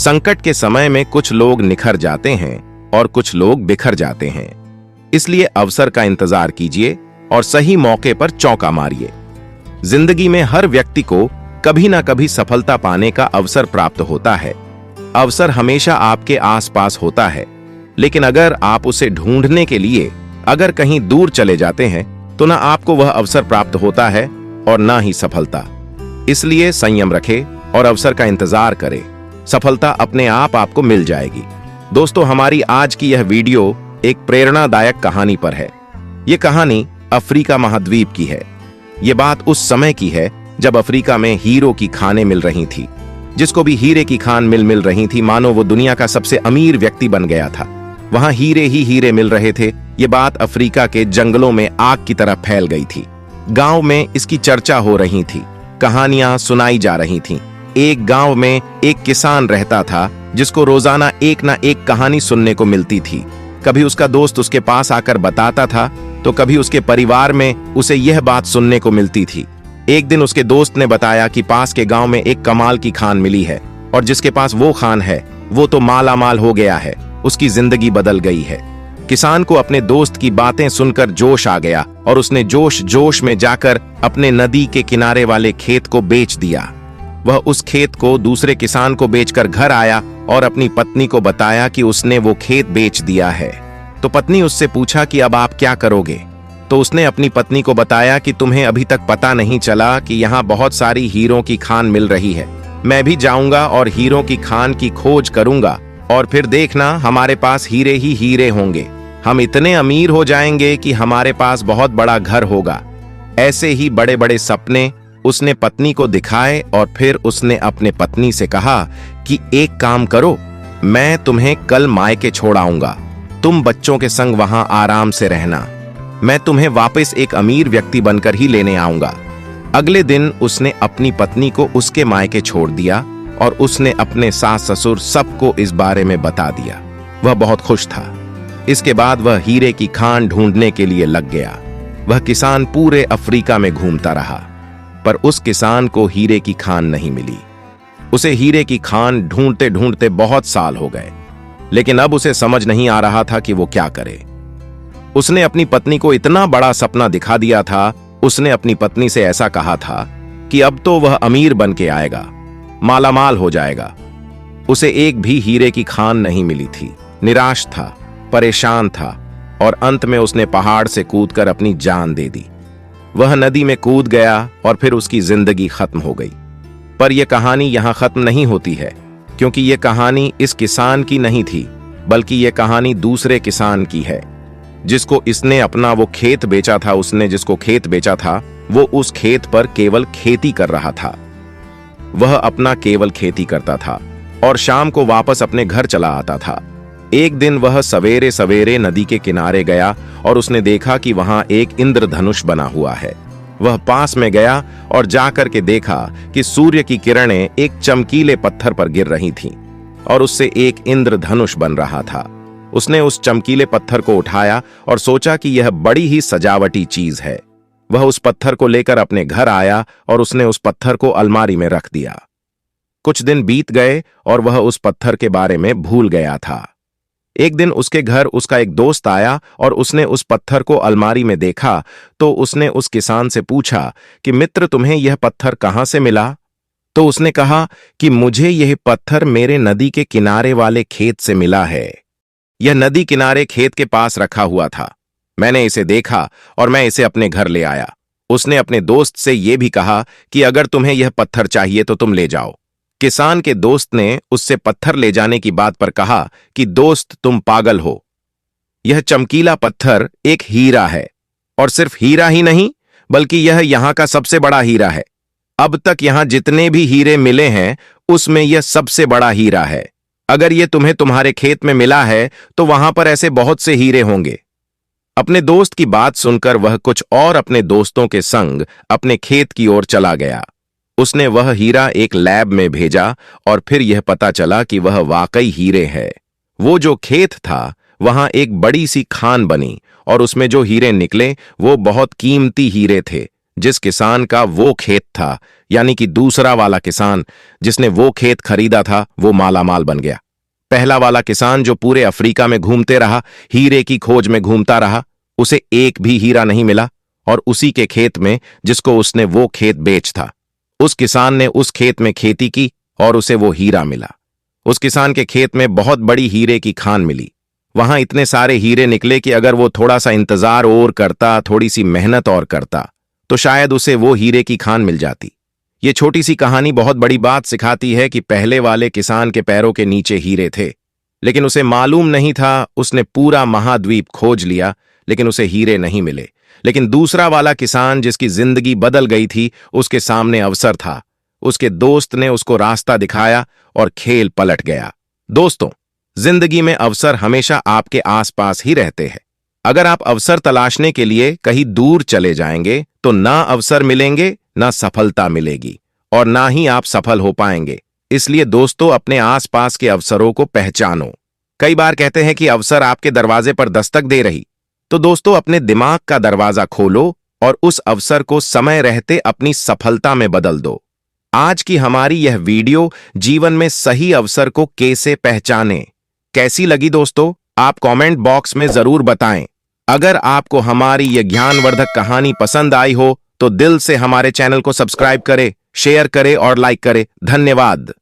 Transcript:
संकट के समय में कुछ लोग निखर जाते हैं और कुछ लोग बिखर जाते हैं। इसलिए अवसर का इंतजार कीजिए और सही मौके पर चौका मारिए। जिंदगी में हर व्यक्ति को कभी ना कभी सफलता पाने का अवसर प्राप्त होता है। अवसर हमेशा आपके आसपास होता है, लेकिन अगर आप उसे ढूंढने के लिए अगर कहीं दूर चले जाते हैं तो ना आपको वह अवसर प्राप्त होता है और ना ही सफलता। इसलिए संयम रखें और अवसर का इंतजार करें। सफलता अपने आप आपको मिल जाएगी। दोस्तों, हमारी आज की यह वीडियो एक प्रेरणादायक कहानी पर है। यह कहानी अफ्रीका महाद्वीप की है। ये बात उस समय की है जब अफ्रीका में हीरो की खानें मिल रही थी। जिसको भी हीरे की खान मिल रही थी, मानो वो दुनिया का सबसे अमीर व्यक्ति बन गया था। वहां हीरे ही हीरे मिल रहे थे। ये बात अफ्रीका के जंगलों में आग की तरह फैल गई थी। गांव में इसकी चर्चा हो रही थी, कहानियां सुनाई जा रही थीं। एक गांव में एक किसान रहता था जिसको रोजाना एक ना एक कहानी सुनने को मिलती थी। कभी उसका दोस्त उसके पास आकर बताता था तो कभी उसके परिवार में उसे यह बात सुनने को मिलती थी। एक दिन उसके दोस्त ने बताया कि पास के गांव में एक कमाल की खान मिली है और जिसके पास वो खान है वो तो माला माल हो गया है, उसकी जिंदगी बदल गई है। किसान को अपने दोस्त की बातें सुनकर जोश आ गया और उसने जोश जोश में जाकर अपने नदी के किनारे वाले खेत को बेच दिया। वह उस खेत को दूसरे किसान को बेचकर घर आया और अपनी पत्नी को बताया कि उसने वो खेत बेच दिया है। तो पत्नी उससे पूछा कि अब आप क्या करोगे? तो उसने अपनी पत्नी को बताया कि तुम्हें अभी तक पता नहीं चला कि यहाँ बहुत सारी हीरों की खान मिल रही है। मैं भी जाऊंगा और हीरों की खान की खोज करूंगा और फिर देखना हमारे पास हीरे ही हीरे होंगे। हम इतने अमीर हो जाएंगे कि हमारे पास बहुत बड़ा घर होगा। ऐसे ही बड़े बड़े सपने उसने पत्नी को दिखाए और फिर उसने अपने पत्नी से कहा कि एक काम करो, मैं तुम्हें कल मायके छोड़ आऊंगा। तुम बच्चों के संग वहां आराम से रहना। मैं तुम्हें वापस एक अमीर व्यक्ति बनकर ही लेने आऊंगा। अगले दिन उसने अपनी पत्नी को उसके मायके छोड़ दिया और उसने अपने सास ससुर सबको इस बारे में बता दिया। वह बहुत खुश था। इसके बाद वह हीरे की खान ढूंढने के लिए लग गया। वह किसान पूरे अफ्रीका में घूमता रहा, पर उस किसान को हीरे की खान नहीं मिली। उसे हीरे की खान ढूंढते ढूंढते बहुत साल हो गए, लेकिन अब उसे समझ नहीं आ रहा था कि वो क्या करे। उसने अपनी पत्नी को इतना बड़ा सपना दिखा दिया था। उसने अपनी पत्नी से ऐसा कहा था कि अब तो वह अमीर बन के आएगा, मालामाल हो जाएगा। उसे एक भी हीरे की खान नहीं मिली थी। निराश था, परेशान था और अंत में उसने पहाड़ से कूदकर अपनी जान दे दी। वह नदी में कूद गया और फिर उसकी जिंदगी खत्म हो गई। पर यह कहानी यहां खत्म नहीं होती है, क्योंकि यह कहानी इस किसान की नहीं थी, बल्कि यह कहानी दूसरे किसान की है जिसको इसने अपना वो खेत बेचा था। उसने जिसको खेत बेचा था वो उस खेत पर केवल खेती कर रहा था। वह अपना केवल खेती करता था और शाम को वापस अपने घर चला आता था। एक दिन वह सवेरे सवेरे नदी के किनारे गया और उसने देखा कि वहां एक इंद्रधनुष बना हुआ है। वह पास में गया और जाकर के देखा कि सूर्य की किरणें एक चमकीले पत्थर पर गिर रही थीं और उससे एक इंद्रधनुष बन रहा था। उसने उस चमकीले पत्थर को उठाया और सोचा कि यह बड़ी ही सजावटी चीज है। वह उस पत्थर को लेकर अपने घर आया और उसने उस पत्थर को अलमारी में रख दिया। कुछ दिन बीत गए और वह उस पत्थर के बारे में भूल गया था। एक दिन उसके घर उसका एक दोस्त आया और उसने उस पत्थर को अलमारी में देखा तो उसने उस किसान से पूछा कि मित्र, तुम्हें यह पत्थर कहां से मिला? तो उसने कहा कि मुझे यह पत्थर मेरे नदी के किनारे वाले खेत से मिला है। यह नदी किनारे खेत के पास रखा हुआ था। मैंने इसे देखा और मैं इसे अपने घर ले आया। उसने अपने दोस्त से यह भी कहा कि अगर तुम्हें यह पत्थर चाहिए तो तुम ले जाओ। किसान के दोस्त ने उससे पत्थर ले जाने की बात पर कहा कि दोस्त, तुम पागल हो। यह चमकीला पत्थर एक हीरा है और सिर्फ हीरा ही नहीं, बल्कि यह यहां का सबसे बड़ा हीरा है। अब तक यहां जितने भी हीरे मिले हैं उसमें यह सबसे बड़ा हीरा है। अगर यह तुम्हें तुम्हारे खेत में मिला है तो वहां पर ऐसे बहुत से हीरे होंगे। अपने दोस्त की बात सुनकर वह कुछ और अपने दोस्तों के संग अपने खेत की ओर चला गया। उसने वह हीरा एक लैब में भेजा और फिर यह पता चला कि वह वाकई हीरे है। वो जो खेत था वहां एक बड़ी सी खान बनी और उसमें जो हीरे निकले वो बहुत कीमती हीरे थे, जिस किसान का वो खेत था, यानी कि दूसरा वाला किसान जिसने वो खेत खरीदा था, वो मालामाल बन गया। पहला वाला किसान जो पूरे अफ्रीका में घूमते रहा, हीरे की खोज में घूमता रहा, उसे एक भी हीरा नहीं मिला। और उसी के खेत में, जिसको उसने वो खेत बेच था, उस किसान ने उस खेत में खेती की और उसे वो हीरा मिला। उस किसान के खेत में बहुत बड़ी हीरे की खान मिली। वहां इतने सारे हीरे निकले कि अगर वो थोड़ा सा इंतजार और करता, थोड़ी सी मेहनत और करता, तो शायद उसे वो हीरे की खान मिल जाती। ये छोटी सी कहानी बहुत बड़ी बात सिखाती है कि पहले वाले किसान के पैरों के नीचे हीरे थे, लेकिन उसे मालूम नहीं था। उसने पूरा महाद्वीप खोज लिया, लेकिन उसे हीरे नहीं मिले। लेकिन दूसरा वाला किसान, जिसकी जिंदगी बदल गई थी, उसके सामने अवसर था। उसके दोस्त ने उसको रास्ता दिखाया और खेल पलट गया। दोस्तों, जिंदगी में अवसर हमेशा आपके आसपास ही रहते हैं। अगर आप अवसर तलाशने के लिए कहीं दूर चले जाएंगे, तो ना अवसर मिलेंगे, ना सफलता मिलेगी, और ना ही आप सफल हो पाएंगे। इसलिए दोस्तों, अपने आसपास के अवसरों को पहचानो। कई बार कहते हैं कि अवसर आपके दरवाजे पर दस्तक दे रही, तो दोस्तों, अपने दिमाग का दरवाजा खोलो और उस अवसर को समय रहते अपनी सफलता में बदल दो। आज की हमारी यह वीडियो जीवन में सही अवसर को कैसे पहचाने कैसी लगी दोस्तों? आप कमेंट बॉक्स में जरूर बताएं। अगर आपको हमारी यह ज्ञानवर्धक कहानी पसंद आई हो, तो दिल से हमारे चैनल को सब्सक्राइब करें, शेयर करें और लाइक करें। धन्यवाद।